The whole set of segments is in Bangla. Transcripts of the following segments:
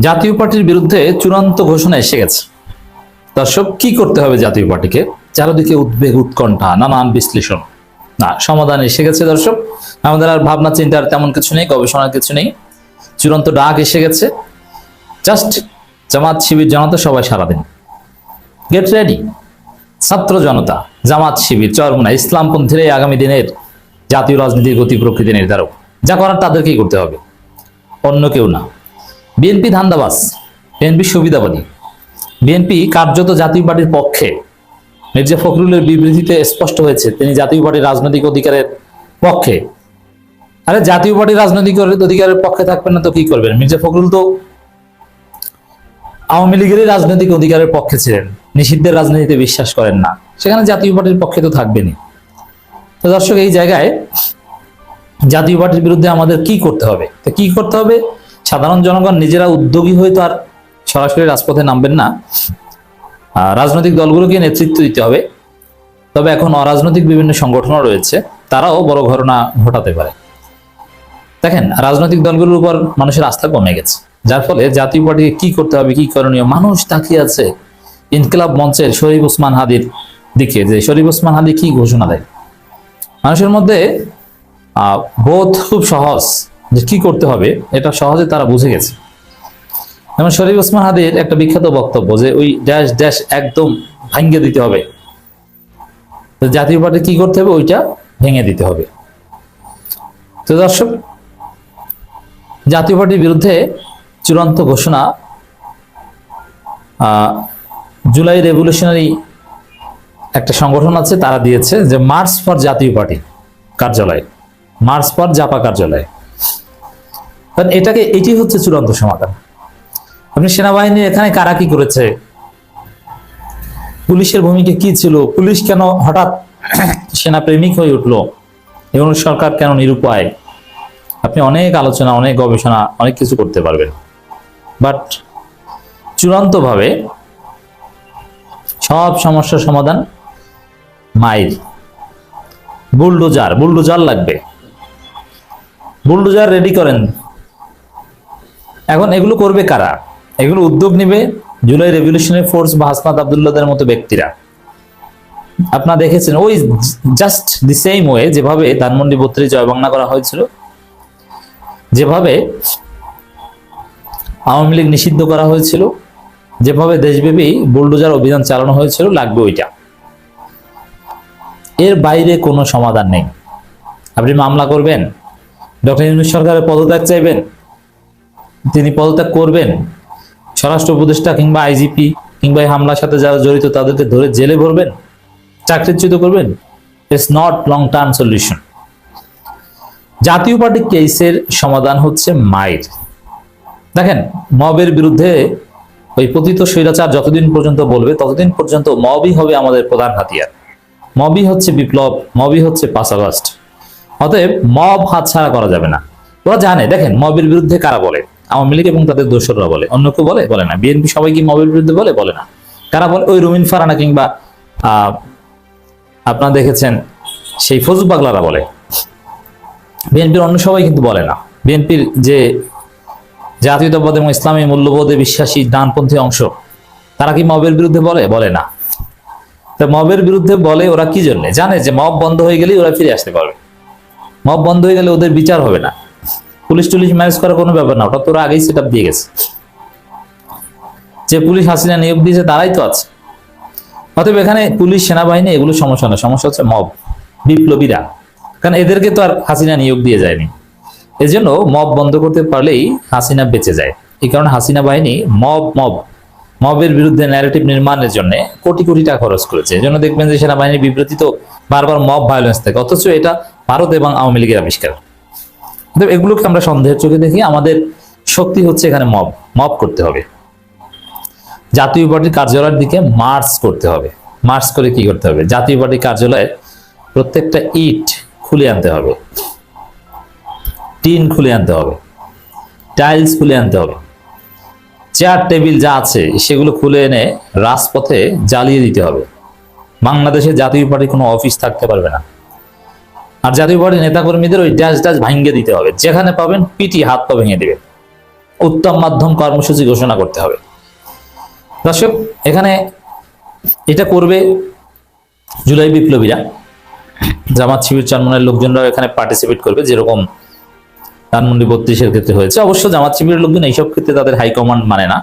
জাতীয় পার্টির বিরুদ্ধে চূড়ান্ত ঘোষণা এসে গেছে। দর্শক, কি করতে হবে জাতীয় পার্টিকে? চারদিকে উদ্বেগ, উৎকণ্ঠা, নানান বিশ্লেষণ, না সমাধান এসে গেছে। দর্শক, আমাদের আর ভাবনা চিন্তার তেমন কিছু নেই, গবেষণার কিছু নেই, চূড়ান্ত ডাক এসে গেছে। জাস্ট জামাত, শিবির, জনতা সবাই সারাদিন গেট রেডি। ছাত্র জনতা, জামাত, শিবির, চরমোনা, ইসলামপন্থীরাই আগামী দিনের জাতীয় রাজনীতির গতি প্রকৃতি নির্ধারক। যা করার তাদেরকেই করতে হবে, অন্য কেউ না। বিএনপি ধান্দাবাজ, বিএনপি সুবিধাবাদী, বিএনপি কার্যত জাতীয় পার্টির পক্ষে। মির্জা ফখরুলের বিবৃতিতে স্পষ্ট হয়েছে তিনি জাতীয় পার্টির রাজনৈতিক অধিকারের পক্ষে। আরে জাতীয় পার্টির রাজনৈতিক অধিকারের পক্ষে থাকবেন না তো কি করবেন? মির্জা ফখরুল তো আওয়ামী লীগেরই রাজনৈতিক অধিকারের পক্ষে ছিলেন, নিষিদ্ধের রাজনীতিতে বিশ্বাস করেন না, সেখানে জাতীয় পার্টির পক্ষে তো থাকবেনই। তো দর্শক, এই জায়গায় জাতীয় পার্টির বিরুদ্ধে আমাদের কি করতে হবে? তো কি করতে হবে? সাধারণ জনগণ নিজেরা উদ্যোগী হয়ে তো আর সরাসরি রাজপথে নামবেন না, রাজনৈতিক দলগুলোকে নেতৃত্ব দিতে হবে। তবে এখন অরাজনৈতিক বিভিন্ন সংগঠনও রয়েছে, তারাও বড় ঘটনা ঘটাতে পারে। দেখেন, রাজনৈতিক দলগুলোর উপর মানুষের আস্থা কমে গেছে, যার ফলে জাতীয় পার্টিকে কি করতে হবে, কি করণীয়, মানুষ তাকিয়ে আছে ইনকিলাব মঞ্চের শরীফ ওসমান হাদির দিকে, যে শরীফ ওসমান হাদি কি ঘোষণা দেয়। মানুষের মধ্যে বোধ খুব সহজ যে কি করতে হবে, এটা সহজে তারা বুঝে গেছে। যেমন শরীফ ওসমান হাদির একটা বিখ্যাত বক্তব্য যে ওই ড্যাশ ড্যাশ একদম ভাঙ্গে দিতে হবে। জাতীয় পার্টি কি করতে হবে? ওইটা ভেঙে দিতে হবে। তো দর্শক, জাতীয় পার্টির বিরুদ্ধে চূড়ান্ত ঘোষণা জুলাই রেভলিউশনারি একটা সংগঠন আছে, তারা দিয়েছে যে মার্চ ফর জাতীয় পার্টি কার্যালয়, মার্চ ফর জাপা কার্যালয়। কারণ এটি হচ্ছে চূড়ান্ত সমাধান। আপনি সেনাবাহিনী এখানে কারা কি করেছে, পুলিশের ভূমিকা কি ছিল, পুলিশ কেন হঠাৎ সেনা প্রেমিক হয়ে উঠলো, এবং সরকার কেন নিরুপায়, আপনি অনেক আলোচনা, অনেক গবেষণা, অনেক কিছু করতে পারবেন। বাট চূড়ান্তভাবে সব সমস্যার সমাধান মাইর, বুলডোজার লাগবে। বুলডোজার রেডি করেন। এখন এগুলো করবে কারা? এগুলো উদ্যোগ নেবে জুলাই রেভলিউশনারি ফোর্স বা হাসনাত আব্দুল্লাহদের মতো ব্যক্তিরা। আপনারা দেখেছেন ওই জাস্ট দি সেম ওয়ে, যেভাবে ধানমন্ডি 32 জয়বাংলা করা হয়েছিল, যেভাবে আওয়ামী লীগ নিষিদ্ধ করা হয়েছিল, যেভাবে দেশব্যাপী বুলডোজার অভিযান চালানো হয়েছিল, লাগবে ওইটা। এর বাইরে কোনো সমাধান নেই। আপনি মামলা করবেন, ডক্টর ইউনূস সরকারের পদত্যাগ চাইবেন, তিনি পদত্যাগ করবেন, স্বরাষ্ট্র উপদেষ্টা কিংবা আইজিপি কিংবা এই হামলার সাথে যারা জড়িত তাদেরকে ধরে জেলে ভরবেন, চাকরিচ্যুত করবেন। It's not long term solution. জাতীয় পার্টি কেসের সমাধান হচ্ছে মাইর। দেখেন, মবের বিরুদ্ধে ওই পতিত স্বৈরাচার যতদিন পর্যন্ত বলবে ততদিন পর্যন্ত মবই হবে আমাদের প্রধান হাতিয়ার। মবই হচ্ছে বিপ্লব, মবই হচ্ছে 5 আগস্ট। অতএব মব হাতছাড়া করা যাবে না। ওরা জানে, দেখেন মবের বিরুদ্ধে কারা বলে? আওয়ামী লীগ এবং তাদের দোসররা বলে। অন্য কেউ বলে না। বিএনপি সবাই কি মবের বিরুদ্ধে বলে না। কারা বলে? ওই রুমিন ফারানা কিংবা আপনারা দেখেছেন সেই ফজু পাগলারা বলে। বিএনপির অন্য সবাই কিন্তু বলে না। বিএনপির যে জাতীয়তাবাদ এবং ইসলামী মূল্যবোধে বিশ্বাসী ডানপন্থী অংশ, তারা কি মবের বিরুদ্ধে বলে না। তো মবের বিরুদ্ধে বলে ওরা কি জন্য? জানে যে মব বন্ধ হয়ে গেলেই ওরা ফিরে আসতে পারবে। মব বন্ধ হয়ে গেলে ওদের বিচার হবে না, পুলিশ টুলিশ ম্যানেজ করার কোনো ব্যাপার না, ওটা তো ওরা আগেই সেট আপ দিয়ে গেছে। যে পুলিশ হাসিনা নিয়োগ দিয়েছে তারাই তো আছে। অতএব এখানে পুলিশ, সেনাবাহিনী এগুলো সমস্যা না, সমস্যা হচ্ছে মব, বিপ্লবীরা। কারণ এদেরকে তো আর হাসিনা নিয়োগ দিয়ে যায়নি। এজন্য মব বন্ধ করতে পারলেই হাসিনা বেঁচে যায়। এই কারণে হাসিনা বাহিনী মবের বিরুদ্ধে ন্যারেটিভ নির্মাণের জন্য কোটি কোটি টাকা খরচ করেছে। এজন্য দেখবেন যে সেনাবাহিনীর বিবৃতি তো বারবার মব ভায়োলেন্স থাকে, অথচ এটা ভারত এবং আওয়ামী লীগের আবিষ্কার। এগুলোকে আমরা সন্দেহের চোখে দেখি। আমাদের শক্তি হচ্ছে এখানে মব করতে হবে। জাতীয় পার্টির কার্যালয়ের দিকে মার্চ করতে হবে। মার্চ করে কি করতে হবে? জাতীয় পার্টির কার্যালয়ে প্রত্যেকটা ইট খুলে আনতে হবে, টিন খুলে আনতে হবে, টাইলস খুলে আনতে হবে, চেয়ার টেবিল যা আছে সেগুলো খুলে এনে রাজপথে জ্বালিয়ে দিতে হবে। বাংলাদেশে জাতীয় পার্টির কোনো অফিস থাকতে পারবে না। আর জাতীয় পার্টির নেতাকর্মীদের ওই ড্যাশ ভাঙিয়ে দিতে হবে। যেখানে পাবেন পিটি হাত পা ভেঙে দেবে। উত্তম মাধ্যম কর্মসূচি ঘোষণা করতে হবে। দর্শক, এখানে এটা করবে জুলাই বিপ্লবীরা, জামাত শিবির চরমনের লোকজনরাও এখানে পার্টিসিপেট করবে, যেরকম ধানমন্ডি 32-এর ক্ষেত্রে হয়েছে। অবশ্য জামাত শিবিরের লোকজন এইসব ক্ষেত্রে তাদের হাইকমান্ড মানে না,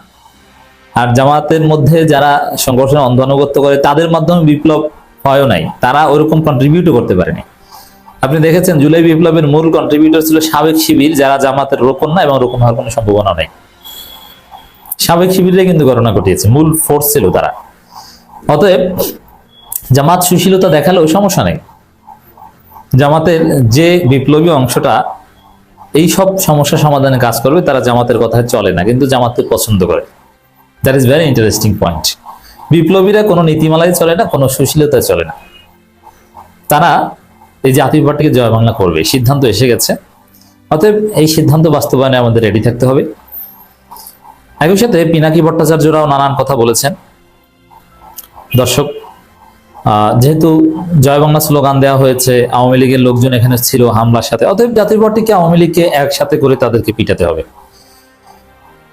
আর জামাতের মধ্যে যারা সংগঠনের অন্তর্ভুক্ত করে তাদের মাধ্যমে বিপ্লব হয়ও নাই, তারা ওরকম কন্ট্রিবিউটও করতে পারেনি। আপনি দেখেছেন জুলাই বিপ্লবের মূল কন্ট্রিবিউটর ছিল সাবেক শিবির, যারা জামাতের রোকন না এবং রোকন হওয়ার কোনো সম্ভাবনা নেই। সাবেক শিবিরে কিন্তু ঘটনা ঘটিয়েছে, মূল ফোর্স ছিল তারা। অতএব জামাত সুশীলতা দেখালেও সমস্যা নেই। জামাতের যে বিপ্লবী অংশটা এই সব সমস্যা সমাধানে কাজ করবে, তারা জামাতের কথায় চলে না, কিন্তু জামাতকে পছন্দ করে। That is very interesting point. বিপ্লবীরা কোনো নীতিমালায় চলে না, কোনো সুশীলতায় চলে না। তারা এই জাতীয় পার্টিকে জয় বাংলা করবে, সিদ্ধান্ত এসে গেছে। অতএব এই সিদ্ধান্ত বাস্তবায়নে আমাদের রেডি থাকতে হবে। একই সাথে পিনাকি ভট্টাচার্যরাও নানান কথা বলেছেন। দর্শক, যেহেতু জয় বাংলা স্লোগান দেওয়া হয়েছে, আওয়ামী লীগের লোকজন এখানে ছিল হামলার সাথে, অতএব জাতীয় পার্টিকে আওয়ামী লীগকে একসাথে করে তাদেরকে পিটাতে হবে।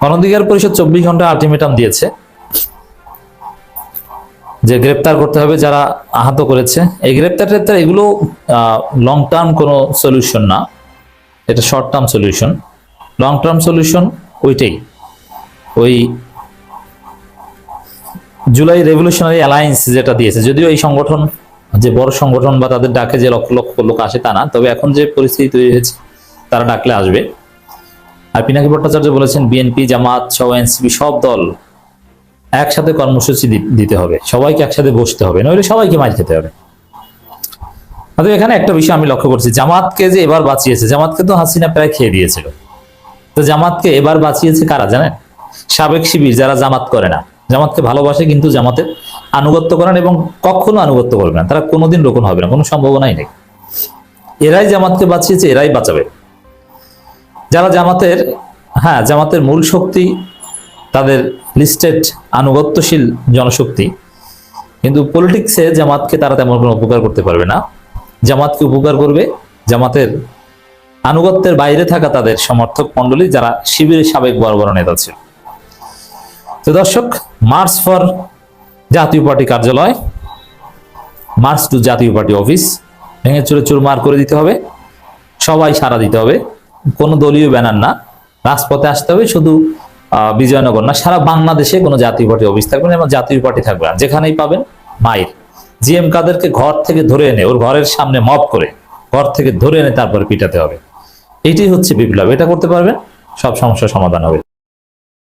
গণঅধিকার পরিষদ 24 ঘন্টা আলটিমেটাম দিয়েছে যে গ্রেপ্তার করতে হবে যারা আহত করেছে। এই গ্রেপ্তার এগুলো লং টার্ম কোনো সলিউশন না, এটা short term solution. Long term solution ওইটাই, ওই জুলাই রেভলিউশনারি অ্যালায়েন্স যেটা দিয়েছে। যদিও এই সংগঠন যে বড় সংগঠন বা তাদের ডাকে যে লক্ষ লক্ষ লোক আসে তা না, তবে এখন যে পরিস্থিতি তৈরি হয়েছে তারা ডাকলে আসবে। আর পিনাকি ভট্টাচার্য বলেছেন বিএনপি, জামাত সহ এনসিপি সব দল একসাথে কর্মসূচি দিতে হবে, সবাইকে একসাথে বসতে হবে, নইলে সবাইকে মার খেতে হবে। এখানে একটা বিষয় আমি লক্ষ্য করছি, জামাতকে যে এবার বাঁচিয়েছে, জামাতকে তো হাসিনা প্রায় খেয়ে দিয়েছিল, তো জামাতকে এবার বাঁচিয়েছে কারা জানেন? সাবেক শিবির, যারা জামাত করে না, জামাতকে ভালোবাসে কিন্তু জামাতের আনুগত্য করেন এবং কখনো আনুগত্য করবে না, তারা কোনোদিন রোকন হবে না, কোনো সম্ভাবনাই নেই। এরাই জামাতকে বাঁচিয়েছে, এরাই বাঁচাবে। যারা জামাতের মূল শক্তি, তাদের লিস্টেড আনুগত্যশীল জনশক্তি, কিন্তু পলিটিক্সে জামাতকে তারা তেমন কোনো উপকার করতে পারবে না। জামাতকে উপকার করবে জামাতের আনুগত্যের বাইরে থাকা তাদের সমর্থক মন্ডলী, যারা শিবিরের সাবেক বড় বড় নেতা ছিল। তো দর্শক, মার্চ ফর জাতীয় পার্টি কার্যালয়, মার্চ টু জাতীয় পার্টি অফিস, ভেঙে চুরে চুরমার করে দিতে হবে, সবাই সাড়া দিতে হবে, কোনো দলীয় ব্যানার না, রাজপথে আসতে হবে। শুধু বিজয়নগর না, সারা বাংলাদেশে কোনো জাতীয় পার্টি অফিস থাকবে না এবং জাতীয় পার্টি থাকবে না। যেখানেই পাবেন মাইর, জিএম কাদেরকে ঘর থেকে ধরে এনে, ওর ঘরের সামনে মব করে ঘর থেকে ধরে এনে তারপরে পিটাতে হবে। এইটাই হচ্ছে বিপ্লব। এটা করতে পারবেন, সব সমস্যার সমাধান হবে।